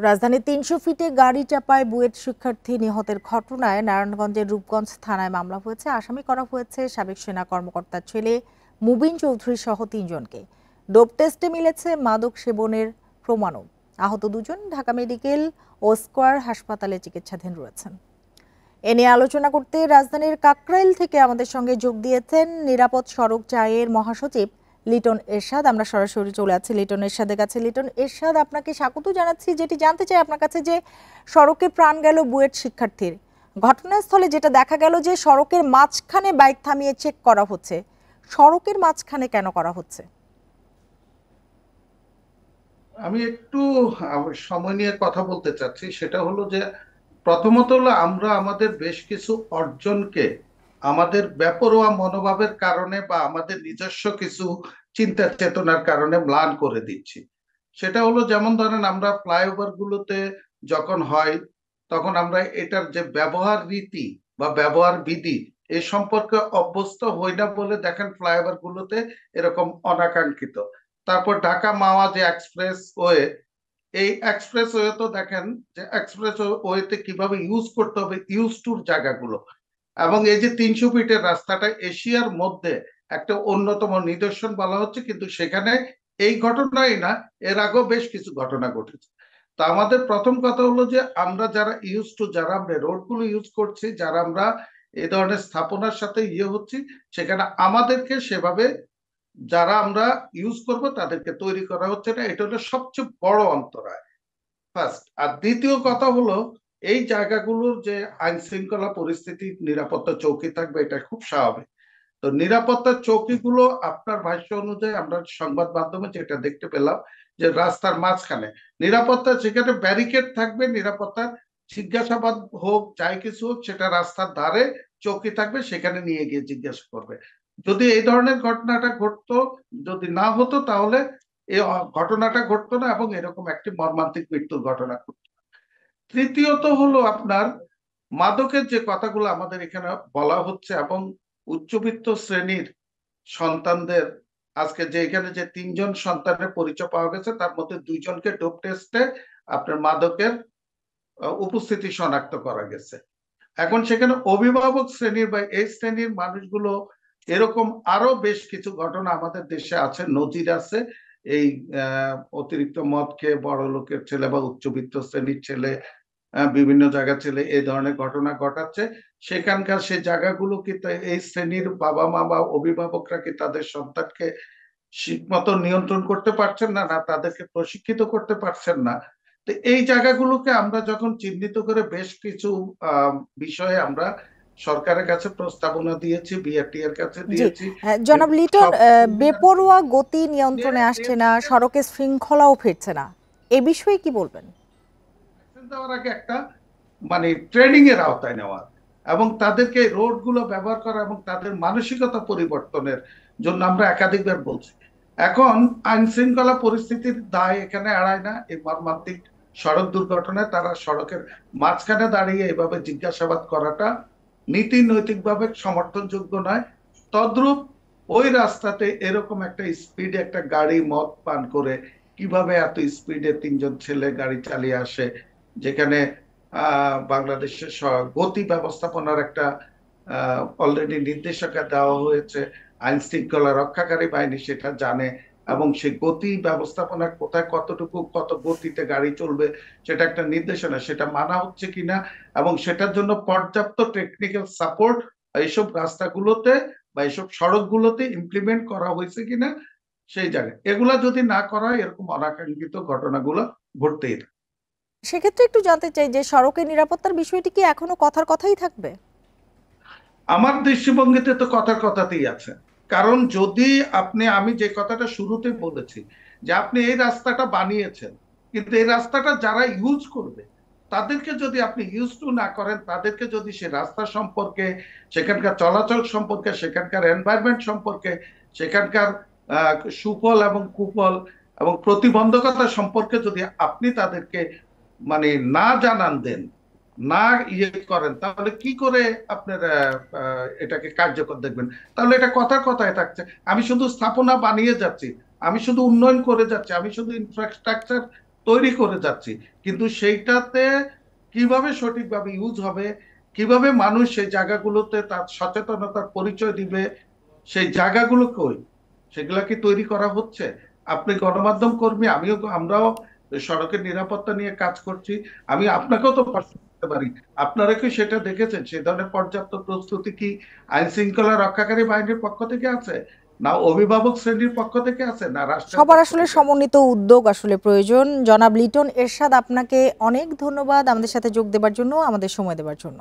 রাজধানীর ৩০০ ফিটে গাড়ি চাপায় বুয়েট শিক্ষার্থী নিহতের ঘটনায় নারায়ণগঞ্জের রূপগঞ্জ থানায় মামলা হয়েছে। আসামি করা হয়েছে সাবেক সেনা কর্মকর্তার ছেলে মুবিন চৌধুরী সহ ৩ জনকে। ডোপ টেস্টে মিলেছে মাদক সেবনের প্রমাণও। আহত দুজন ঢাকা মেডিকেল ও স্কয়ার হাসপাতালে চিকিৎসাধীন রয়েছেন। এ নিয়ে আলোচনা করতে রাজধানীর কাকরাইল থেকে আমাদের সঙ্গে যোগ দিয়েছেন নিরাপদ সড়ক চায়ের মহাসচিব লিটন এরশাদ। আমরা সরাসরি চলে আছি লিটন এরশাদের কাছে। লিটন এরশাদ, আপনাকে স্বাগত জানাচ্ছি। যেটি জানতে চাই আপনার কাছে যে সড়কে প্রাণ গেল বুয়েট শিক্ষার্থীর, ঘটনাস্থলে যেটা দেখা গেল যে সড়কের মাঝখানে বাইক থামিয়ে চেক করা হচ্ছে, সড়কের মাঝখানে কেন করা হচ্ছে? আমি একটু সময় নিয়ে কথা বলতে চাচ্ছি। সেটা হলো যে প্রথমত হলো আমরা আমাদের বেশ কিছু অর্জনকে আমাদের বেপরোয়া মনোভাবের কারণে বা আমাদের নিজস্ব কিছু চিন্তা চেতনার কারণে ম্লান করে দিচ্ছি। সেটা হলো যেমন ধরেন আমরা ফ্লাইওভার গুলোতে যখন হয় তখন আমরা এটার যে ব্যবহার রীতি বা ব্যবহার বিধি এ সম্পর্কে অভ্যস্ত হই না বলে দেখেন ফ্লাইওভার গুলোতে এরকম অনাকাঙ্ক্ষিত। তারপর ঢাকা মাওয়া যে এক্সপ্রেস ওয়ে, এই এক্সপ্রেস ওয়ে তো দেখেন যে এক্সপ্রেস ওয়েতে কিভাবে ইউজ করতে হবে ইউজ টুর জায়গাগুলো। এবং এই যে ৩০০ ফিটের রাস্তাটা এশিয়ার মধ্যে একটা অন্যতম নিদর্শন বলা হচ্ছে, কিন্তু সেখানে এই ঘটনাই না, এর আগেও বেশ কিছু ঘটনা ঘটেছে। তো আমাদের প্রথম কথা হলো যে আমরা যারা ইউজ টু, যারা আমরা রোডগুলো ইউজ করছি, যারা আমরা এই ধরনের স্থাপনার সাথে হচ্ছি, সেখানে আমাদেরকে সেভাবে যারা আমরা ইউজ করব তাদেরকে তৈরি করা হচ্ছে না। এটা হলো সবচেয়ে বড় অন্তরায়, ফার্স্ট। আর দ্বিতীয় কথা হলো এই জায়গাগুলোর যে আইন শৃঙ্খলা পরিস্থিতি, নিরাপত্তা চৌকি থাকবে, এটা খুব স্বাভাবিক। তো নিরাপত্তা চৌকিগুলো আপনার ভাষ্য অনুযায়ী আমরা সংবাদ মাধ্যমে যেটা দেখতে পেলাম যে রাস্তার মাঝখানে নিরাপত্তা, যেখানে ব্যারিকেড থাকবে, নিরাপত্তার জিজ্ঞাসাবাদ হোক যাই কিছু হোক, সেটা রাস্তার ধারে চৌকি থাকবে, সেখানে নিয়ে গিয়ে জিজ্ঞাসা করবে। যদি এই ধরনের ঘটনাটা ঘটতো, যদি না হতো, তাহলে এই ঘটনাটা ঘটতো না এবং এরকম একটি মর্মান্তিক মৃত্যুর ঘটনা ঘটতো। তৃতীয়ত হলো আপনার মাদকের যে কথাগুলো আমাদের এখানে বলা হচ্ছে এবং উচ্চবিত্ত শ্রেণীর সন্তানদের, আজকে যে এখানে যে ৩ জন সন্তানের পরিচয় পাওয়া গেছে তার মধ্যে ২ জনকে ডোপ টেস্টে আপনার মাদকের উপস্থিতি শনাক্ত করা গেছে। এখন সেখানে অভিভাবক শ্রেণীর বা এই শ্রেণীর মানুষগুলো, এরকম আরো বেশ কিছু ঘটনা আমাদের দেশে আছে, নজির আছে। এই অতিরিক্ত মদ খেয়ে বড় লোকের ছেলে বা উচ্চবিত্ত শ্রেণীর ছেলে বিভিন্ন জায়গার ছেলে এই ধরনের ঘটনা ঘটাচ্ছে। সেখানকার সেই জায়গাগুলো কি এই শ্রেণীর বাবা মা বা অভিভাবকরা কি তাদের সন্তানকে ঠিকমতো নিয়ন্ত্রণ করতে পারছেন না, না তাদেরকে প্রশিক্ষিত করতে পারছেন না? তো এই জায়গাগুলোকে আমরা যখন চিহ্নিত করে বেশ কিছু বিষয়ে আমরা সরকারের কাছে প্রস্তাবনা দিয়েছি, বিআরটি এর কাছে জি, দিয়েছি। জনাব লিটন, বেপরোয়া গতি নিয়ন্ত্রণে আসছে না, সড়কে শৃঙ্খলাও ফিরছে না, এ বিষয়ে কি বলবেন? দেওয়ার আগে একটা মানে ট্রেনিং এর আওতায় নেওয়া এবং তাদেরকে রোড গুলো ব্যবহার করা এবং তাদের মানসিকতা পরিবর্তনের জন্য আমরা একাধিকবার বলছি। এখন আইন শৃঙ্খলা পরিস্থিতির দায় এখানে এড়ায় না। এই মর্মান্তিক সড়ক দুর্ঘটনায় তারা সড়কের মাঝখানে দাঁড়িয়ে এভাবে জিজ্ঞাসাবাদ করাটা নীতি নৈতিকভাবে সমর্থনযোগ্য নয়। তদ্রূপ ওই রাস্তাতে এরকম একটা স্পিডে একটা গাড়ি মদ পান করে কিভাবে এত স্পিডে ৩ জন ছেলে গাড়ি চালিয়ে আসে, যেখানে বাংলাদেশের গতি ব্যবস্থাপনার একটা অলরেডি নির্দেশিকা দেওয়া হয়েছে, আইন শৃঙ্খলা রক্ষাকারী বাহিনী সেটা জানে এবং সেই গতি ব্যবস্থাপনা কোথায় কতটুকু কত গতিতে গাড়ি চলবে সেটা একটা নির্দেশনা, সেটা মানা হচ্ছে কিনা এবং সেটার জন্য পর্যাপ্ত টেকনিক্যাল সাপোর্ট এইসব রাস্তাগুলোতে বা এইসব সড়কগুলোতে ইমপ্লিমেন্ট করা হয়েছে কিনা সেই জায়গায়। এগুলা যদি না করা হয় এরকম অনাকাঙ্ক্ষিত ঘটনাগুলো ঘটতেই থাকে। সেক্ষেত্রে একটু জানতে চাই যে সড়কের নিরাপত্তার বিষয়টি কি এখনো কথার কথাই থাকবে? আমার দৃষ্টিভঙ্গিতে তো কথার কথাতেই আছে। কারণ যদি আপনি, আমি যে কথাটা শুরুতে বলেছি যে আপনি এই রাস্তাটা বানিয়েছেন, কিন্তু এই রাস্তাটা যারা ইউজ করবে তাদেরকে যদি আপনি ইউজ টু না করেন, তাদেরকে যদি সে রাস্তা সম্পর্কে, সেখানকার চলাচল সম্পর্কে, সেখানকার এনভায়রনমেন্ট সম্পর্কে, সেখানকার সুফল এবং কুফল এবং প্রতিবন্ধকতা সম্পর্কে যদি আপনি তাদেরকে মানে না জানান দেন, না করেন, তাহলে কি করে আপনারা এটাকে কার্যকর দেখবেন? তাহলে এটা কথার কথায় থাকছে। আমি শুধু স্থাপনা বানিয়ে যাচ্ছি, আমি শুধু উন্নয়ন করে যাচ্ছি, আমি শুধু ইনফ্রাস্ট্রাকচার তৈরি করে যাচ্ছি, কিন্তু সেইটাতে কিভাবে সঠিকভাবে ইউজ হবে, কিভাবে মানুষ সেই জায়গাগুলোতে তার সচেতনতার পরিচয় দিবে, সেই জায়গাগুলো কই, সেগুলা কি তৈরি করা হচ্ছে? আপনি গণমাধ্যম কর্মী, আমরাও সড়কের নিরাপত্তা নিয়ে কাজ করছি। আমি আপনাকেও তো প্রশ্ন করতে পারি, আপনারা কি সেটা দেখেছেন? সে ধরনের পর্যাপ্ত প্রস্তুতি কি আইন শৃঙ্খলা রক্ষাকারী বাহিনীর পক্ষ থেকে আছে, না অভিভাবক শ্রেণীর পক্ষ থেকে আছে, না রাষ্ট্রের সবার পক্ষ আসলে থেকে আছে? সমন্বিত উদ্যোগ আসলে প্রয়োজন। জনাব লিটন এরশাদ, আপনাকে অনেক ধন্যবাদ আমাদের সাথে যোগ দেবার জন্য, আমাদের সময় দেবার জন্য।